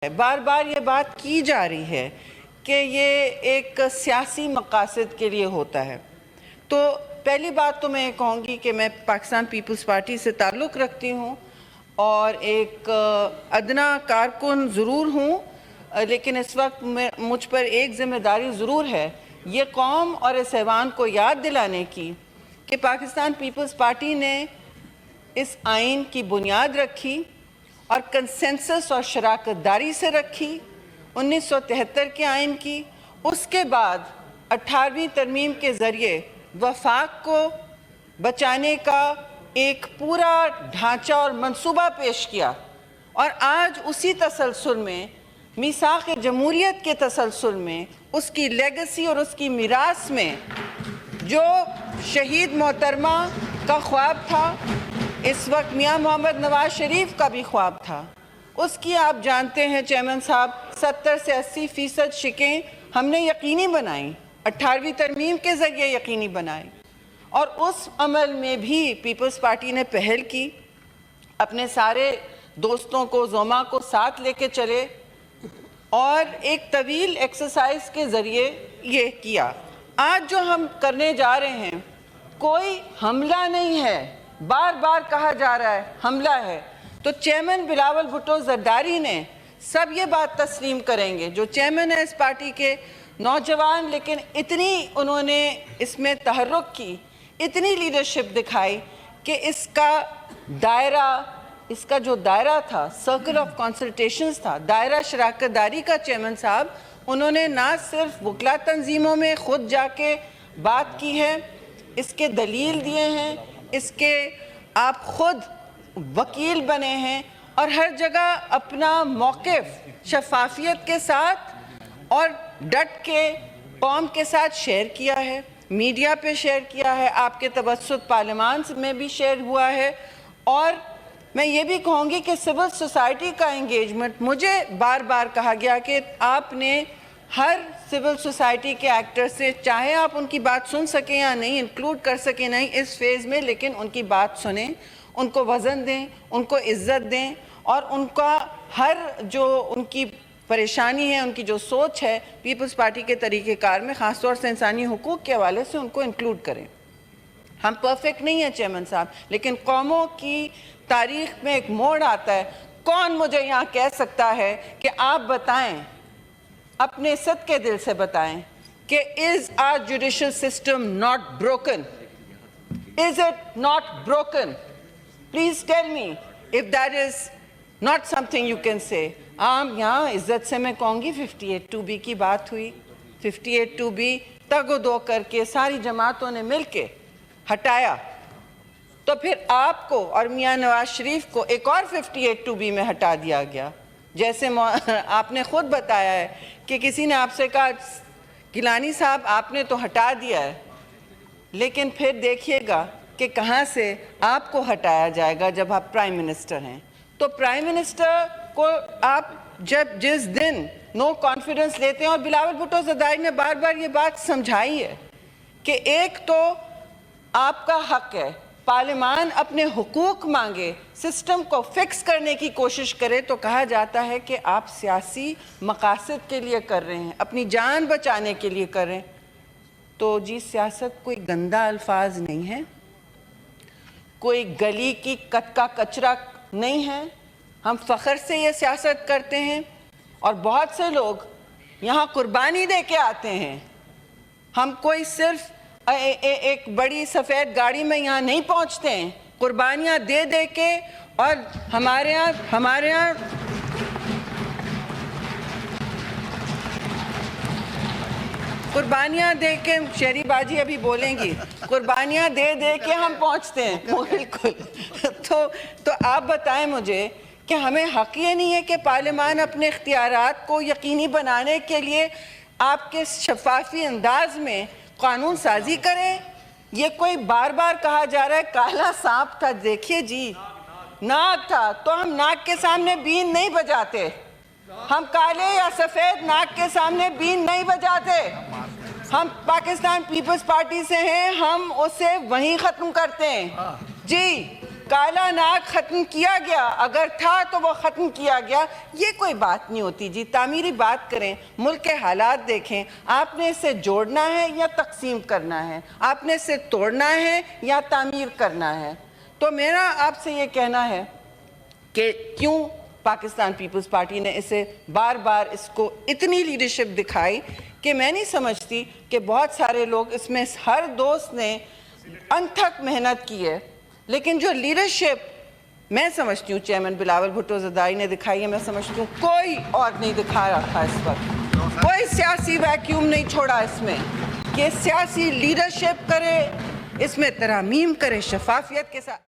بار بار یہ بات کی جا رہی ہے کہ یہ ایک سیاسی مقاصد کے لیے ہوتا ہے. تو پہلی بات تو میں کہوں گی کہ میں پاکستان پیپلز پارٹی سے تعلق رکھتی ہوں اور ایک ادنا کارکن ضرور ہوں، لیکن اس وقت مجھ پر ایک ذمہ داری ضرور ہے یہ قوم اور اس ایوان کو یاد دلانے کی کہ پاکستان پیپلز پارٹی نے اس آئین کی بنیاد رکھی اور کنسنسس اور شراکت داری سے رکھی 1973 کے آئین کی. اس کے بعد 18ویں ترمیم کے ذریعے وفاق کو بچانے کا ایک پورا ڈھانچہ اور منصوبہ پیش کیا، اور آج اسی تسلسل میں میثاق جمہوریت کے تسلسل میں اس کی لیگسی اور اس کی میراث میں جو شہید محترمہ کا خواب تھا، اس وقت میاں محمد نواز شریف کا بھی خواب تھا، اس کی آپ جانتے ہیں چیئرمین صاحب 70 سے 80% شکیں ہم نے یقینی بنائیں، 18ویں ترمیم کے ذریعے یقینی بنائیں. اور اس عمل میں بھی پیپلز پارٹی نے پہل کی، اپنے سارے دوستوں کو زوما کو ساتھ لے کے چلے اور ایک طویل ایکسرسائز کے ذریعے یہ کیا. آج جو ہم کرنے جا رہے ہیں کوئی حملہ نہیں ہے، بار بار کہا جا رہا ہے حملہ ہے، تو چیئرمین بلاول بھٹو زرداری نے سب یہ بات تسلیم کریں گے، جو چیئرمین ہے اس پارٹی کے نوجوان، لیکن اتنی انہوں نے اس میں تحرک کی، اتنی لیڈرشپ دکھائی کہ اس کا دائرہ، اس کا جو دائرہ تھا سرکل آف کنسلٹیشنز تھا، دائرہ شراکت داری کا چیئرمین صاحب انہوں نے نہ صرف وکلا تنظیموں میں خود جا کے بات کی ہے، اس کے دلیل دیے ہیں، اس کے آپ خود وکیل بنے ہیں، اور ہر جگہ اپنا موقف شفافیت کے ساتھ اور ڈٹ کے قوم کے ساتھ شیئر کیا ہے، میڈیا پہ شیئر کیا ہے، آپ کے توسط پارلیمان میں بھی شیئر ہوا ہے. اور میں یہ بھی کہوں گی کہ سول سوسائٹی کا انگیجمنٹ، مجھے بار بار کہا گیا کہ آپ نے ہر سول سوسائٹی کے ایکٹر سے، چاہے آپ ان کی بات سن سکیں یا نہیں، انکلوڈ کر سکیں نہیں اس فیز میں، لیکن ان کی بات سنیں، ان کو وزن دیں، ان کو عزت دیں، اور ان کا ہر جو ان کی پریشانی ہے، ان کی جو سوچ ہے پیپلز پارٹی کے طریقہ کار میں، خاص طور سے انسانی حقوق کے حوالے سے ان کو انکلوڈ کریں. ہم پرفیکٹ نہیں ہیں چیئرمین صاحب، لیکن قوموں کی تاریخ میں ایک موڑ آتا ہے. کون مجھے یہاں کہہ سکتا ہے کہ آپ بتائیں، اپنے صدقے دل سے بتائیں کہ is our judicial system not broken? Is it not broken? Please tell me if that is not something you can say. یہاں عزت سے میں کہوں گی 58(2)B کی بات ہوئی، 58(2)B تگ و دو کر کے ساری جماعتوں نے مل کے ہٹایا، تو پھر آپ کو اور میاں نواز شریف کو ایک اور 58(2)B میں ہٹا دیا گیا. جیسے آپ نے خود بتایا ہے کہ کسی نے آپ سے کہا گیلانی صاحب آپ نے تو ہٹا دیا ہے، لیکن پھر دیکھیے گا کہ کہاں سے آپ کو ہٹایا جائے گا جب آپ پرائم منسٹر ہیں. تو پرائم منسٹر کو آپ جس دن نو کانفیڈنس لیتے ہیں، اور بلاول بھٹو زرداری نے بار بار یہ بات سمجھائی ہے کہ ایک تو آپ کا حق ہے پارلیمان اپنے حقوق مانگے، سسٹم کو فکس کرنے کی کوشش کرے، تو کہا جاتا ہے کہ آپ سیاسی مقاصد کے لیے کر رہے ہیں، اپنی جان بچانے کے لیے کر رہے ہیں. تو جی سیاست کوئی گندا الفاظ نہیں ہے، کوئی گلی کی کٹ کا کچرا نہیں ہے. ہم فخر سے یہ سیاست کرتے ہیں، اور بہت سے لوگ یہاں قربانی دے کے آتے ہیں. ہم کوئی صرف ایک بڑی سفید گاڑی میں یہاں نہیں پہنچتے ہیں، قربانیاں دے دے کے. اور ہمارے ہاں قربانیاں دے کے، شہری باجی ابھی بولیں گی، قربانیاں دے دے کے ہم پہنچتے ہیں. بالکل. تو آپ بتائیں مجھے کہ ہمیں حق یہ نہیں ہے کہ پارلیمان اپنے اختیارات کو یقینی بنانے کے لیے آپ کے شفافی انداز میں قانون سازی کریں؟ یہ کوئی بار بار کہا جا رہا ہے کالا سانپ تھا. دیکھیے جی ناک تھا، تو ہم ناک کے سامنے بین نہیں بجاتے، ہم کالے یا سفید ناک کے سامنے بین نہیں بجاتے. ہم پاکستان پیپلز پارٹی سے ہیں، ہم اسے وہیں ختم کرتے ہیں. جی کالا ناگ ختم کیا گیا، اگر تھا تو وہ ختم کیا گیا، یہ کوئی بات نہیں ہوتی جی۔ تعمیری بات کریں، ملک کے حالات دیکھیں، آپ نے اسے جوڑنا ہے یا تقسیم کرنا ہے، آپ نے اسے توڑنا ہے یا تعمیر کرنا ہے۔ تو میرا آپ سے یہ کہنا ہے کہ کیوں پاکستان پیپلز پارٹی نے اسے بار بار اس کو اتنی لیڈرشپ دکھائی کہ میں نہیں سمجھتی کہ بہت سارے لوگ اس میں ہر دوست نے انتھک محنت کی ہے، لیکن جو لیڈرشپ میں سمجھتی ہوں چیئرمین بلاول بھٹو زرداری نے دکھائی ہے، میں سمجھتی ہوں کوئی اور نہیں دکھا رہا تھا اس وقت۔ کوئی سیاسی ویکیوم نہیں چھوڑا اس میں کہ سیاسی لیڈرشپ کرے، اس میں ترامیم کرے شفافیت کے ساتھ۔